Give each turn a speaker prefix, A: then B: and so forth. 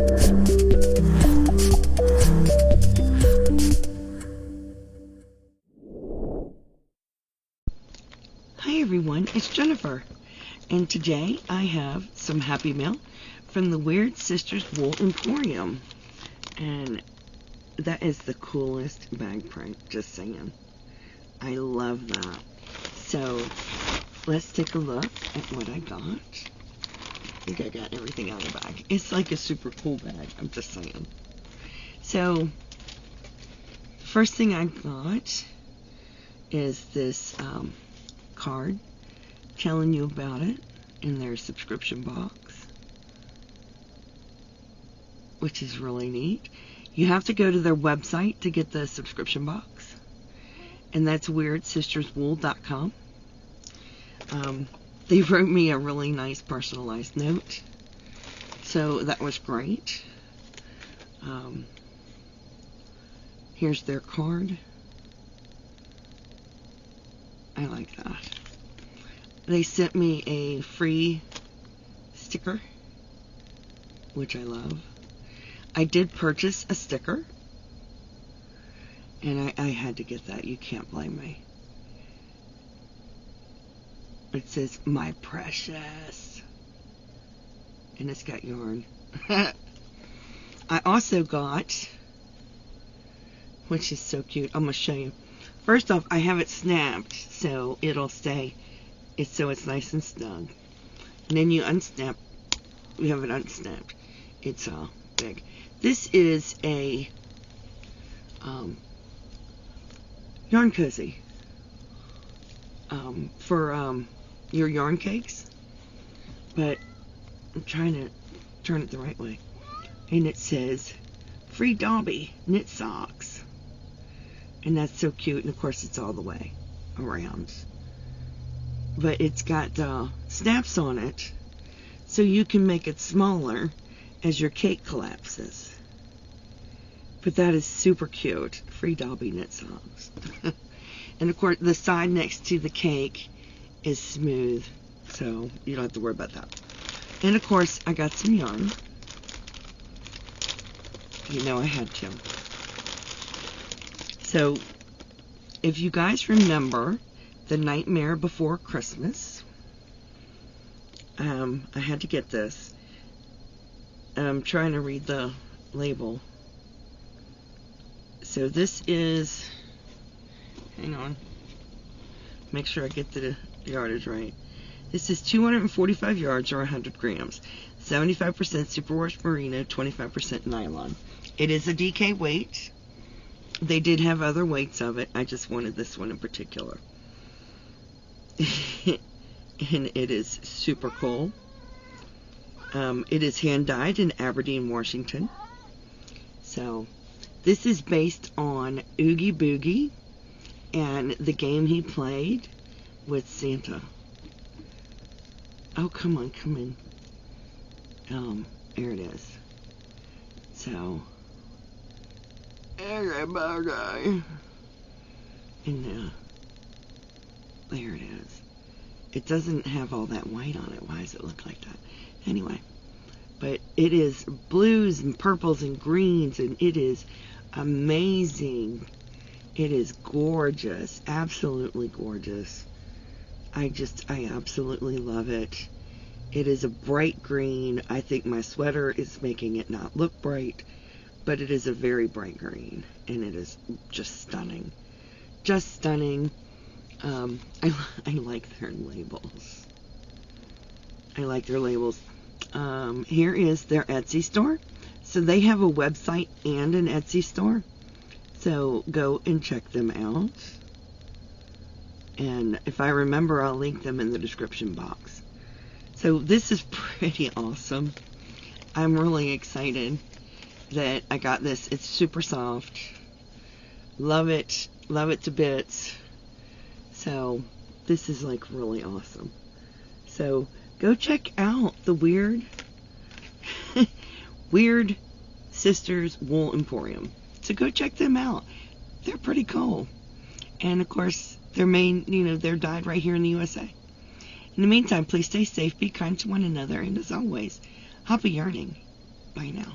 A: Hi everyone, it's Jennifer, and today I have some Happy Mail from the Weird Sisters Wool Emporium, and that is the coolest bag print, just saying. I love that. So let's take a look at what I got. I think I got everything out of the bag. It's like a super cool bag, I'm just saying. So first thing I got is this card telling you about it in their subscription box, which is really neat. You have to go to their website to get the subscription box, and that's WeirdSistersWool.com. They wrote me a really nice personalized note, so that was great. Here's their card. I like that. They sent me a free sticker, which I love. I did purchase a sticker, and I had to get that. You can't blame me. It says, "My precious," and it's got yarn. I also got, which is so cute, I'm going to show you. First off, I have it snapped, so it'll stay, so it's nice and snug. And then you unsnap, you have it unsnapped. It's big. This is a yarn cozy for your yarn cakes, but I'm trying to turn it the right way. And it says, "Free Dobby knit socks." And that's so cute, and of course it's all the way around. But it's got snaps on it, so you can make it smaller as your cake collapses. But that is super cute. Free Dobby knit socks. And of course the side next to the cake is smooth, so you don't have to worry about that. And of course I got some yarn. You know I had to. So if you guys remember The Nightmare Before Christmas, I had to get this. I'm trying to read the label. So this is, hang on, make sure I get the yardage right. This is 245 yards or 100 grams, 75% superwash merino, 25% nylon. It is a DK weight. They did have other weights of it. I just wanted this one in particular. And it is super cool. It is hand dyed in Aberdeen, Washington. So this is based on Oogie Boogie and the game he played with Santa. Oh, come on, come in. There it is. So everybody, and there it is. It doesn't have all that white on it. Why does it look like that? Anyway, but it is blues and purples and greens, and it is amazing. It is gorgeous, absolutely gorgeous. I absolutely love it. It is a bright green. I think my sweater is making it not look bright, but it is a very bright green, and it is just stunning. Just stunning. I like their labels. I like their labels. Here is their Etsy store. So they have a website and an Etsy store. So go and check them out. And if I remember, I'll link them in the description box. So this is pretty awesome. I'm really excited that I got this. It's super soft. Love it. Love it to bits. So this is like really awesome. So go check out the Weird Sisters Wool Emporium. So go check them out. They're pretty cool. And of course, they're dyed right here in the USA. In the meantime, please stay safe, be kind to one another, and as always, happy yarning. Bye now.